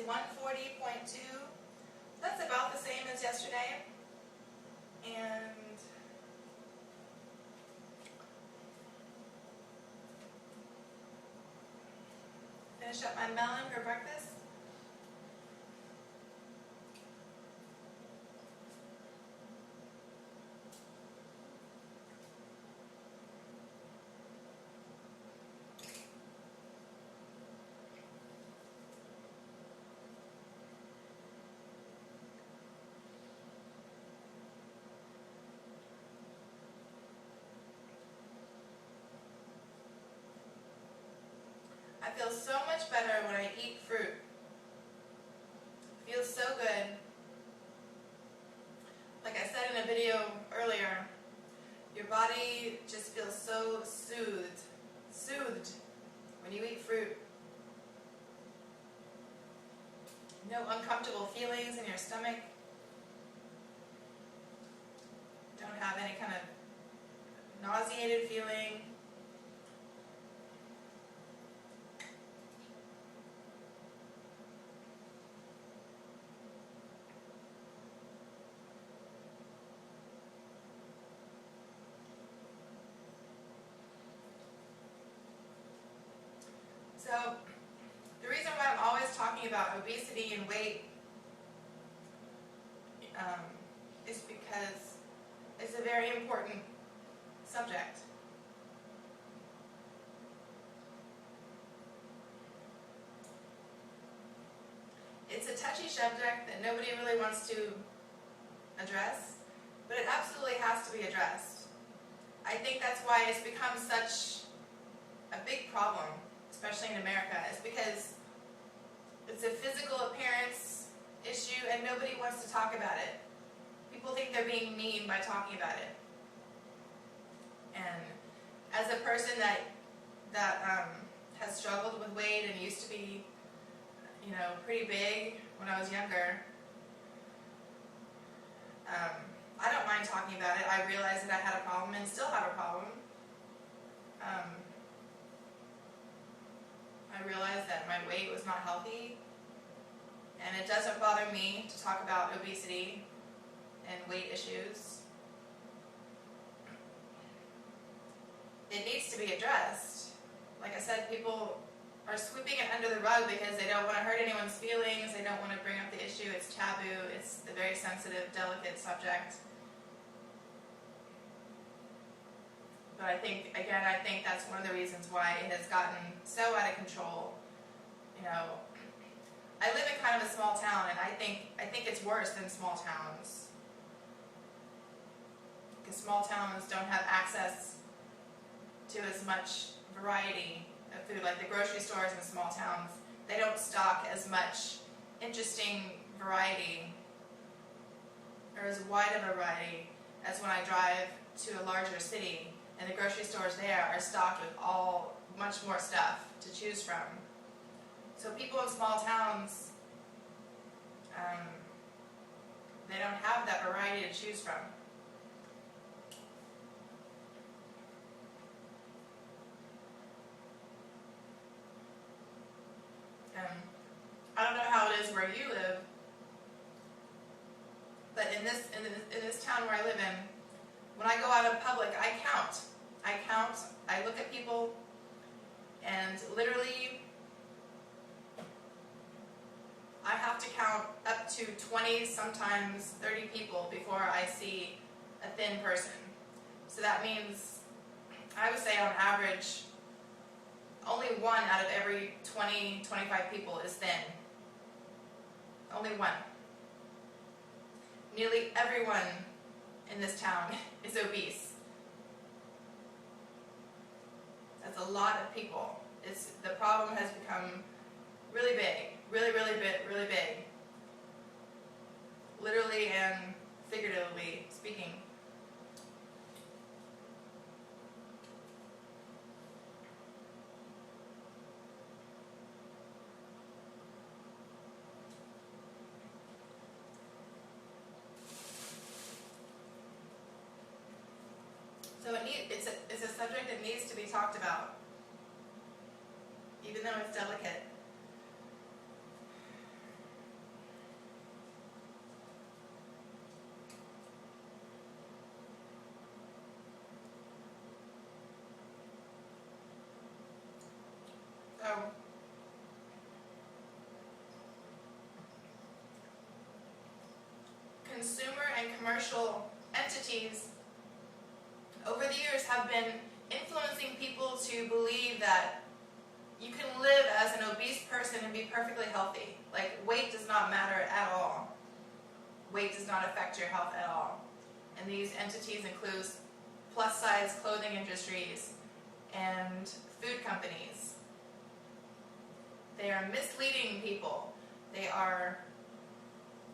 140.2. That's about the same as yesterday. And finish up my melon for breakfast. I feel so much better when I eat fruit. It feels so good. Like I said in a video earlier, your body just feels so soothed when you eat fruit. No uncomfortable feelings in your stomach. Don't have any kind of nauseated feeling. So, the reason why I'm always talking about obesity and weight is because it's a very important subject. It's a touchy subject that nobody really wants to address, but it absolutely has to be addressed. I think that's why it's become such a big problem, especially in America, is because it's a physical appearance issue and nobody wants to talk about it. People think they're being mean by talking about it. And as a person that has struggled with weight and used to be, pretty big when I was younger, I don't mind talking about it. I realized that I had a problem and still have a problem. I realized that my weight was not healthy, and it doesn't bother me to talk about obesity and weight issues. It needs to be addressed. Like I said, people are sweeping it under the rug because they don't want to hurt anyone's feelings, they don't want to bring up the issue, it's taboo, it's a very sensitive, delicate subject. But I think that's one of the reasons why it has gotten so out of control. I live in kind of a small town, and I think it's worse than small towns. Because small towns don't have access to as much variety of food. Like the grocery stores in small towns, they don't stock as much interesting variety, or as wide of a variety as when I drive to a larger city. And the grocery stores there are stocked with much more stuff to choose from. So people in small towns, they don't have that variety to choose from. I don't know how it is where you live, but in this town where I live in, when I go out in public, I count, I look at people, and literally I have to count up to 20, sometimes 30 people before I see a thin person. So that means, I would say on average, only one out of every 20, 25 people is thin. Only one. Nearly everyone in this town is obese. That's a lot of people. The problem has become really big, really big. Literally and figuratively speaking. So it's a subject that needs to be talked about, even though it's delicate. commercial entities over the years have been influencing people to believe that you can live as an obese person and be perfectly healthy. Like, weight does not matter at all. Weight does not affect your health at all. And these entities include plus-size clothing industries and food companies. They are misleading people. They are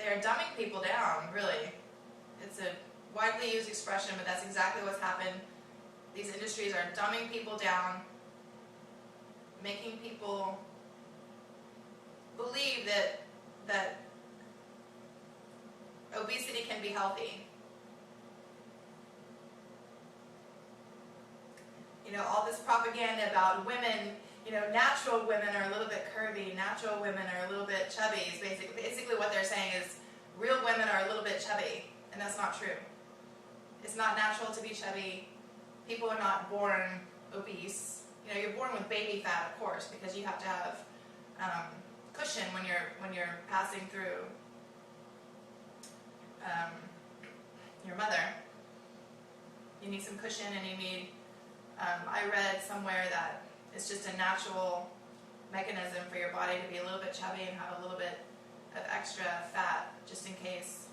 dumbing people down, really. It's a widely used expression, but that's exactly what's happened. These industries are dumbing people down, making people believe that obesity can be healthy. You know, all this propaganda about women, you know, natural women are a little bit curvy, natural women are a little bit chubby. Basically what they're saying is real women are a little bit chubby, and that's not true. It's not natural to be chubby. People are not born obese. You know, you're born with baby fat, of course, because you have to have cushion when you're passing through your mother. You need some cushion, and you need. I read somewhere that it's just a natural mechanism for your body to be a little bit chubby and have a little bit of extra fat, just in case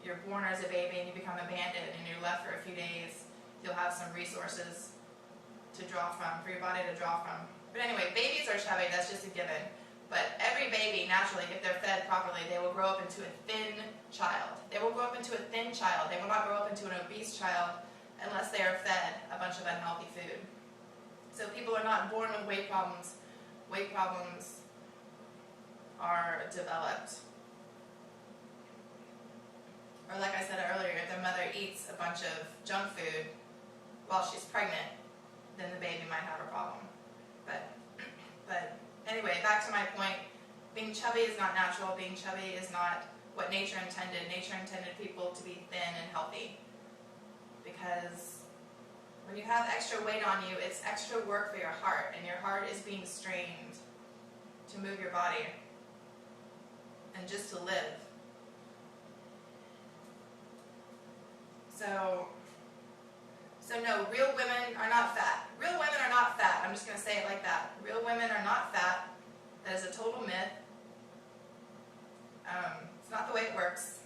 you're born as a baby and you become a bandit and you're left for a few days. You'll have some resources to draw from, for your body to draw from. But anyway, babies are chubby, that's just a given. But every baby, naturally, if they're fed properly, they will grow up into a thin child. They will grow up into a thin child. They will not grow up into an obese child unless they are fed a bunch of unhealthy food. So people are not born with weight problems. Weight problems are developed. Or like I said earlier, if their mother eats a bunch of junk food while she's pregnant, then the baby might have a problem. But anyway, back to my point, being chubby is not natural. Being chubby is not what nature intended. Nature intended people to be thin and healthy. Because when you have extra weight on you, it's extra work for your heart, and your heart is being strained to move your body and just to live. So no, real women are not fat. Real women are not fat. I'm just going to say it like that. Real women are not fat. That is a total myth. It's not the way it works.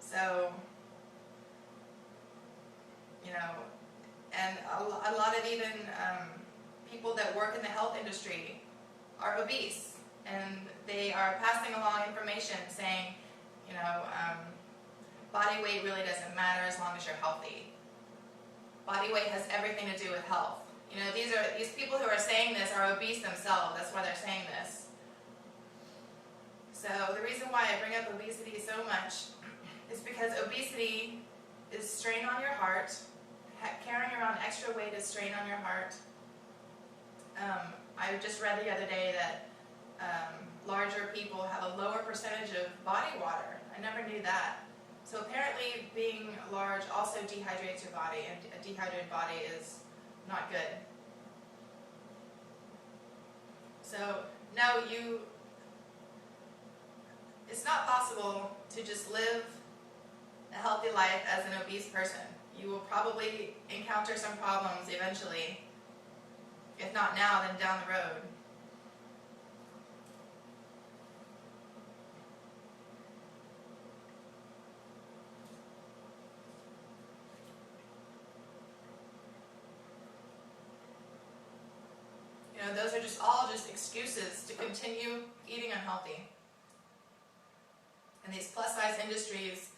So, you know, and a lot of even people that work in the health industry are obese, and they are passing along information saying, you know, body weight really doesn't matter as long as you're healthy. Body weight has everything to do with health. You know, these people who are saying this are obese themselves. That's why they're saying this. So the reason why I bring up obesity so much is because obesity is strain on your heart. Carrying around extra weight is strain on your heart. I just read the other day that larger people have a lower percentage of body water. I never knew that. So apparently being large also dehydrates your body, and a dehydrated body is not good. So no, it's not possible to just live a healthy life as an obese person. You will probably encounter some problems eventually. If not now, then down the road. You know, those are all just excuses to continue eating unhealthy. And these plus-size industries,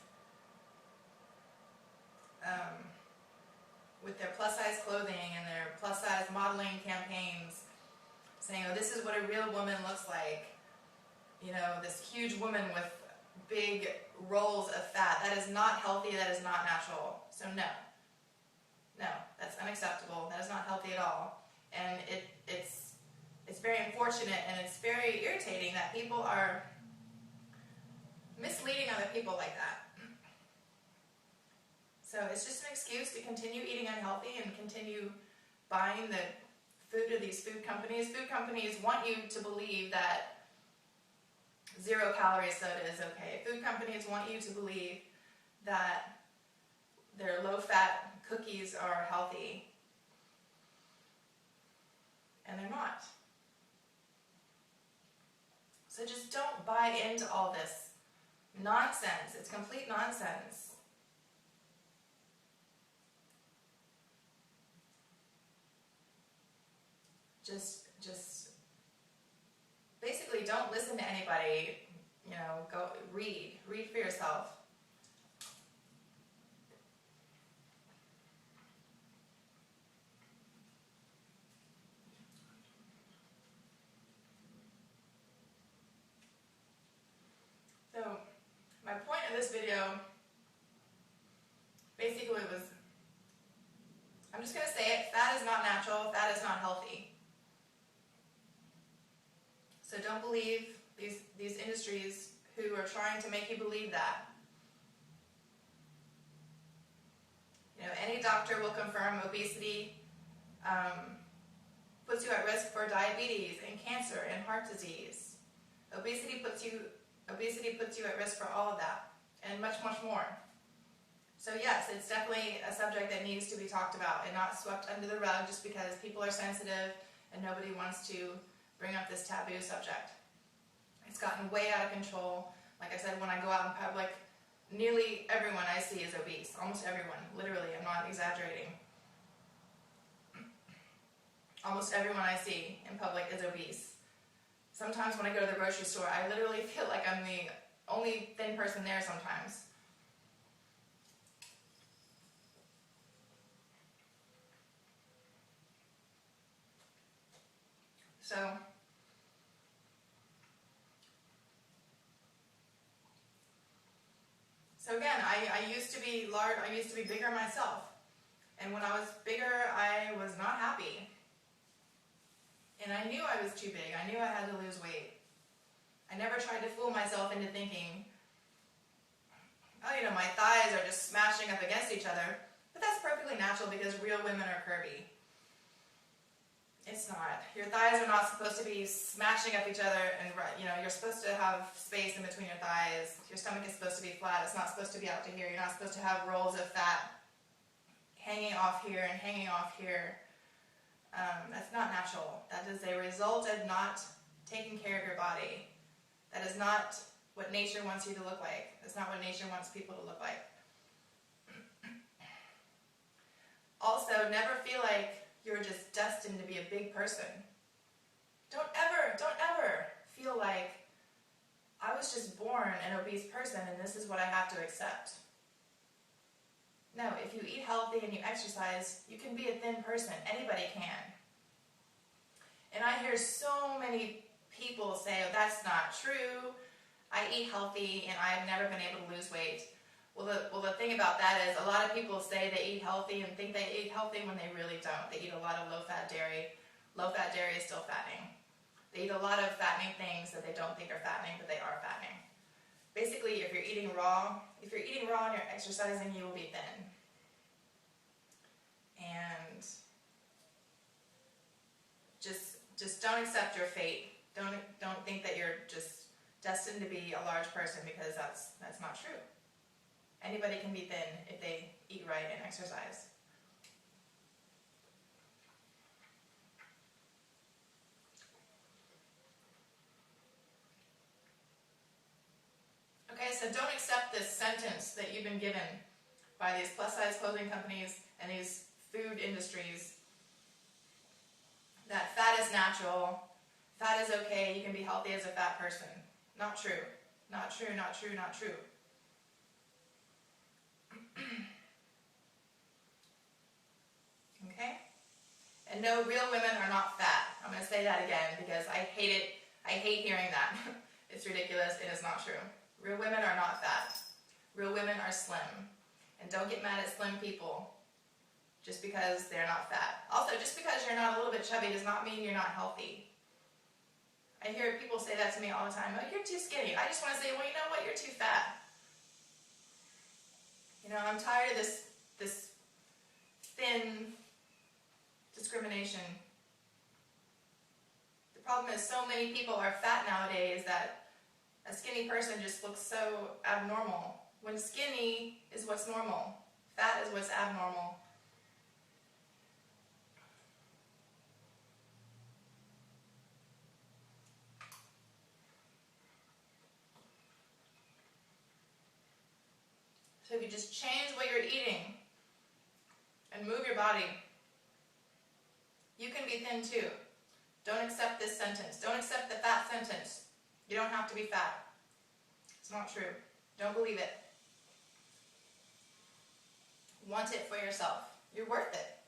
with their plus-size clothing and their plus-size modeling campaigns, saying, oh, this is what a real woman looks like. You know, this huge woman with big rolls of fat. That is not healthy. That is not natural. So no, that's unacceptable. That is not healthy at all. And it's very unfortunate, and it's very irritating that people are misleading other people like that. So it's just an excuse to continue eating unhealthy and continue buying the food of these food companies. Food companies want you to believe that 0-calorie soda is okay. Food companies want you to believe that their low-fat cookies are healthy, and they're not. So just don't buy into all this nonsense. It's complete nonsense. Just basically don't listen to anybody, go read for yourself. So my point of this video basically was, I'm just going to say it, fat is not natural, fat is not healthy. So don't believe these industries who are trying to make you believe that. Any doctor will confirm obesity puts you at risk for diabetes and cancer and heart disease. Obesity puts you at risk for all of that and much, much more. So yes, it's definitely a subject that needs to be talked about and not swept under the rug just because people are sensitive and nobody wants to bring up this taboo subject. It's gotten way out of control. Like I said, when I go out in public, nearly everyone I see is obese. Almost everyone. Literally, I'm not exaggerating. Almost everyone I see in public is obese. Sometimes when I go to the grocery store, I literally feel like I'm the only thin person there sometimes. So again, I used to be large, I used to be bigger myself. And when I was bigger, I was not happy. And I knew I was too big. I knew I had to lose weight. I never tried to fool myself into thinking, oh, my thighs are just smashing up against each other. But that's perfectly natural because real women are curvy. It's not. Your thighs are not supposed to be smashing up each other, and you're supposed to have space in between your thighs. Your stomach is supposed to be flat. It's not supposed to be out to here. You're not supposed to have rolls of fat hanging off here and hanging off here. That's not natural. That is a result of not taking care of your body. That is not what nature wants you to look like. That's not what nature wants people to look like. Also, never feel like you're just destined to be a big person. Don't ever feel like I was just born an obese person and this is what I have to accept. No, if you eat healthy and you exercise, you can be a thin person. Anybody can. And I hear so many people say, oh, that's not true. I eat healthy and I've never been able to lose weight. Well, the thing about that is a lot of people say they eat healthy and think they eat healthy when they really don't. They eat a lot of low-fat dairy. Low-fat dairy is still fattening. They eat a lot of fattening things that they don't think are fattening, but they are fattening. Basically, if you're eating raw and you're exercising, you will be thin. And just don't accept your fate. Don't think that you're just destined to be a large person because that's not true. Anybody can be thin if they eat right and exercise. Okay, so don't accept this sentence that you've been given by these plus-size clothing companies and these food industries that fat is natural, fat is okay, you can be healthy as a fat person. Not true. Not true, not true, not true. Okay? And no, real women are not fat. I'm going to say that again because I hate it. I hate hearing that. It's ridiculous. It is not true. Real women are not fat. Real women are slim. And don't get mad at slim people just because they're not fat. Also, just because you're not a little bit chubby does not mean you're not healthy. I hear people say that to me all the time. Oh, you're too skinny. I just want to say, well, you know what? You're too fat. I'm tired of this thin discrimination. The problem is so many people are fat nowadays that A skinny person just looks so abnormal, when skinny is what's normal. Fat is what's abnormal. So if you just change what you're eating and move your body, you can be thin too. Don't accept this sentence. Don't accept the fat sentence. You don't have to be fat. It's not true. Don't believe it. Want it for yourself. You're worth it.